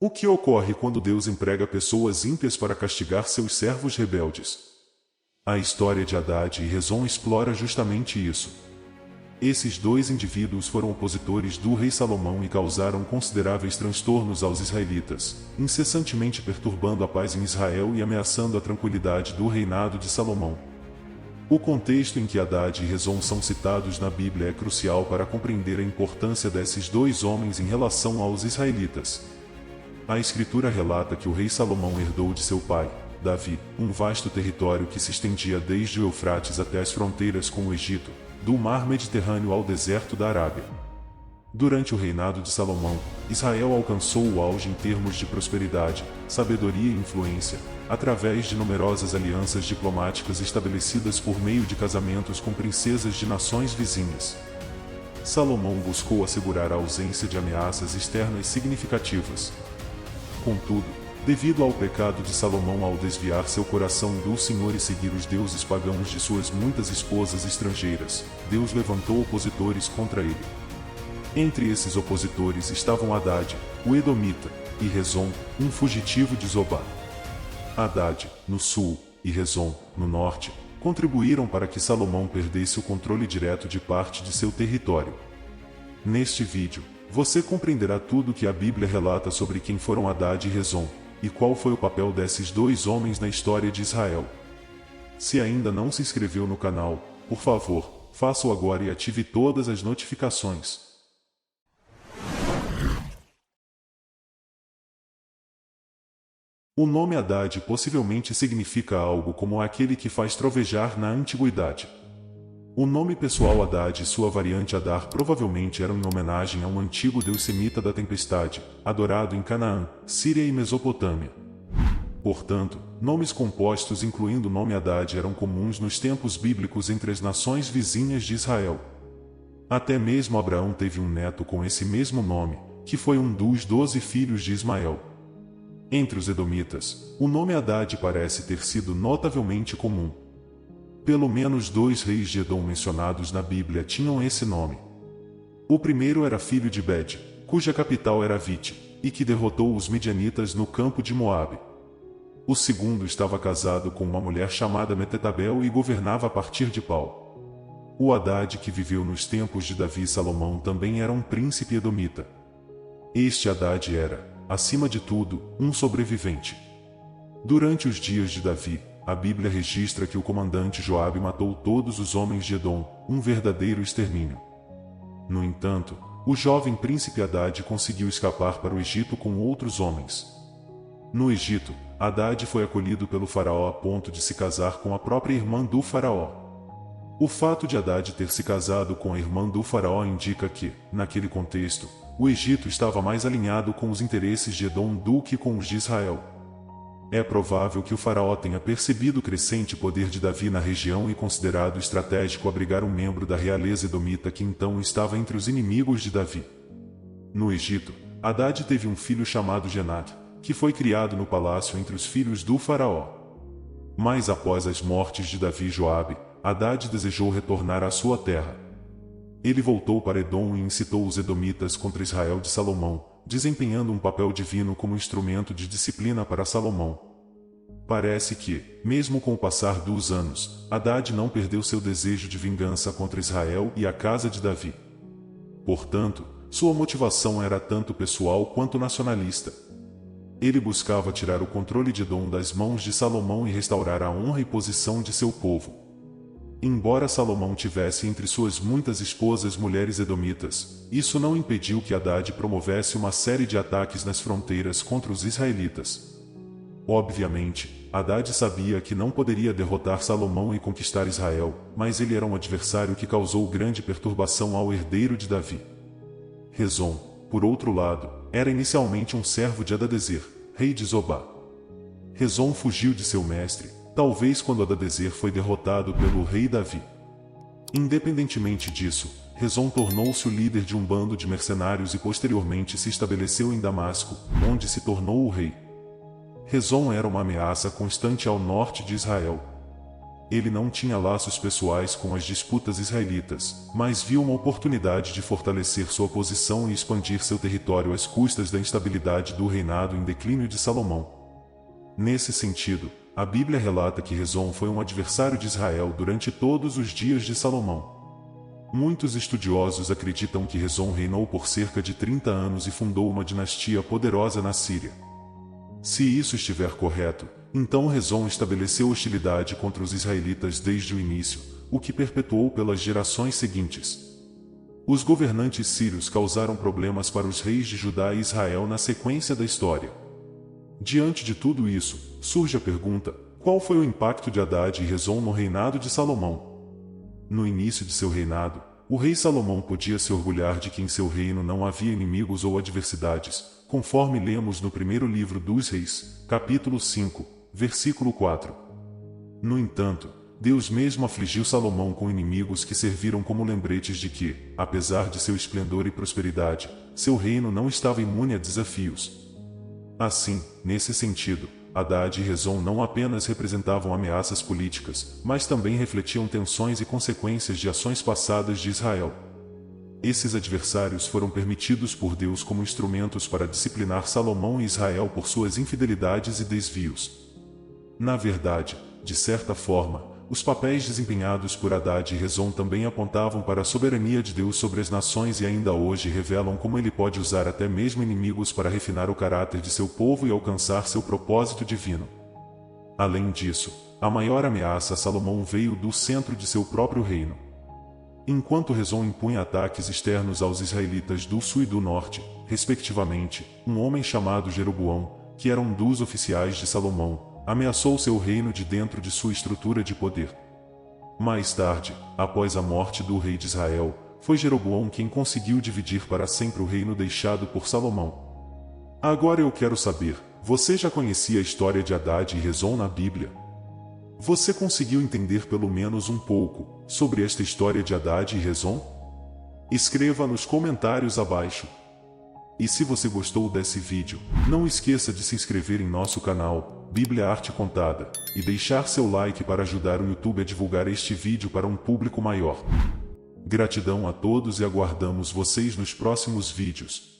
O que ocorre quando Deus emprega pessoas ímpias para castigar seus servos rebeldes? A história de Hadad e Rezon explora justamente isso. Esses dois indivíduos foram opositores do rei Salomão e causaram consideráveis transtornos aos israelitas, incessantemente perturbando a paz em Israel e ameaçando a tranquilidade do reinado de Salomão. O contexto em que Hadad e Rezon são citados na Bíblia é crucial para compreender a importância desses dois homens em relação aos israelitas. A Escritura relata que o rei Salomão herdou de seu pai, Davi, um vasto território que se estendia desde o Eufrates até as fronteiras com o Egito, do mar Mediterrâneo ao deserto da Arábia. Durante o reinado de Salomão, Israel alcançou o auge em termos de prosperidade, sabedoria e influência, através de numerosas alianças diplomáticas estabelecidas por meio de casamentos com princesas de nações vizinhas. Salomão buscou assegurar a ausência de ameaças externas significativas. Contudo, devido ao pecado de Salomão ao desviar seu coração do Senhor e seguir os deuses pagãos de suas muitas esposas estrangeiras, Deus levantou opositores contra ele. Entre esses opositores estavam Hadad, o Edomita, e Rezon, um fugitivo de Zobá. Hadad, no sul, e Rezon, no norte, contribuíram para que Salomão perdesse o controle direto de parte de seu território. Neste vídeo, você compreenderá tudo o que a Bíblia relata sobre quem foram Hadad e Rezon, e qual foi o papel desses dois homens na história de Israel. Se ainda não se inscreveu no canal, por favor, faça-o agora e ative todas as notificações. O nome Hadad possivelmente significa algo como aquele que faz trovejar na antiguidade. O nome pessoal Hadad e sua variante Adar provavelmente eram em homenagem a um antigo deus semita da tempestade, adorado em Canaã, Síria e Mesopotâmia. Portanto, nomes compostos incluindo o nome Hadad eram comuns nos tempos bíblicos entre as nações vizinhas de Israel. Até mesmo Abraão teve um neto com esse mesmo nome, que foi um dos 12 filhos de Ismael. Entre os edomitas, o nome Hadad parece ter sido notavelmente comum. Pelo menos 2 reis de Edom mencionados na Bíblia tinham esse nome. O primeiro era filho de Bed, cuja capital era Vite, e que derrotou os midianitas no campo de Moabe. O segundo estava casado com uma mulher chamada Metetabel e governava a partir de Pau. O Hadad que viveu nos tempos de Davi e Salomão também era um príncipe edomita. Este Hadad era, acima de tudo, um sobrevivente. Durante os dias de Davi, a Bíblia registra que o comandante Joabe matou todos os homens de Edom, um verdadeiro extermínio. No entanto, o jovem príncipe Hadad conseguiu escapar para o Egito com outros homens. No Egito, Hadad foi acolhido pelo faraó a ponto de se casar com a própria irmã do faraó. O fato de Hadad ter se casado com a irmã do faraó indica que, naquele contexto, o Egito estava mais alinhado com os interesses de Edom do que com os de Israel. É provável que o faraó tenha percebido o crescente poder de Davi na região e considerado estratégico abrigar um membro da realeza edomita que então estava entre os inimigos de Davi. No Egito, Hadad teve um filho chamado Genat, que foi criado no palácio entre os filhos do faraó. Mas após as mortes de Davi e Joabe, Hadad desejou retornar à sua terra. Ele voltou para Edom e incitou os edomitas contra Israel de Salomão, desempenhando um papel divino como instrumento de disciplina para Salomão. Parece que, mesmo com o passar dos anos, Hadad não perdeu seu desejo de vingança contra Israel e a casa de Davi. Portanto, sua motivação era tanto pessoal quanto nacionalista. Ele buscava tirar o controle de Edom das mãos de Salomão e restaurar a honra e posição de seu povo. Embora Salomão tivesse entre suas muitas esposas mulheres edomitas, isso não impediu que Hadad promovesse uma série de ataques nas fronteiras contra os israelitas. Obviamente, Hadad sabia que não poderia derrotar Salomão e conquistar Israel, mas ele era um adversário que causou grande perturbação ao herdeiro de Davi. Rezon, por outro lado, era inicialmente um servo de Hadadezer, rei de Zobá. Rezon fugiu de seu mestre, talvez quando Hadadezer foi derrotado pelo rei Davi. Independentemente disso, Rezon tornou-se o líder de um bando de mercenários e posteriormente se estabeleceu em Damasco, onde se tornou o rei. Rezon era uma ameaça constante ao norte de Israel. Ele não tinha laços pessoais com as disputas israelitas, mas viu uma oportunidade de fortalecer sua posição e expandir seu território às custas da instabilidade do reinado em declínio de Salomão. Nesse sentido, a Bíblia relata que Rezon foi um adversário de Israel durante todos os dias de Salomão. Muitos estudiosos acreditam que Rezon reinou por cerca de 30 anos e fundou uma dinastia poderosa na Síria. Se isso estiver correto, então Rezon estabeleceu hostilidade contra os israelitas desde o início, o que perpetuou pelas gerações seguintes. Os governantes sírios causaram problemas para os reis de Judá e Israel na sequência da história. Diante de tudo isso, surge a pergunta: qual foi o impacto de Haddad e Rezon no reinado de Salomão? No início de seu reinado, o rei Salomão podia se orgulhar de que em seu reino não havia inimigos ou adversidades, conforme lemos no primeiro livro dos Reis, capítulo 5, versículo 4. No entanto, Deus mesmo afligiu Salomão com inimigos que serviram como lembretes de que, apesar de seu esplendor e prosperidade, seu reino não estava imune a desafios. Assim, nesse sentido, Haddad e Rezon não apenas representavam ameaças políticas, mas também refletiam tensões e consequências de ações passadas de Israel. Esses adversários foram permitidos por Deus como instrumentos para disciplinar Salomão e Israel por suas infidelidades e desvios. Na verdade, de certa forma, os papéis desempenhados por Haddad e Rezon também apontavam para a soberania de Deus sobre as nações e ainda hoje revelam como ele pode usar até mesmo inimigos para refinar o caráter de seu povo e alcançar seu propósito divino. Além disso, a maior ameaça a Salomão veio do centro de seu próprio reino. Enquanto Rezon impunha ataques externos aos israelitas do sul e do norte, respectivamente, um homem chamado Jeroboão, que era um dos oficiais de Salomão, ameaçou seu reino de dentro de sua estrutura de poder. Mais tarde, após a morte do rei de Israel, foi Jeroboão quem conseguiu dividir para sempre o reino deixado por Salomão. Agora eu quero saber, você já conhecia a história de Haddad e Rezon na Bíblia? Você conseguiu entender pelo menos um pouco sobre esta história de Haddad e Rezon? Escreva nos comentários abaixo. E se você gostou desse vídeo, não esqueça de se inscrever em nosso canal, Bíblia Arte Contada, e deixar seu like para ajudar o YouTube a divulgar este vídeo para um público maior. Gratidão a todos e aguardamos vocês nos próximos vídeos.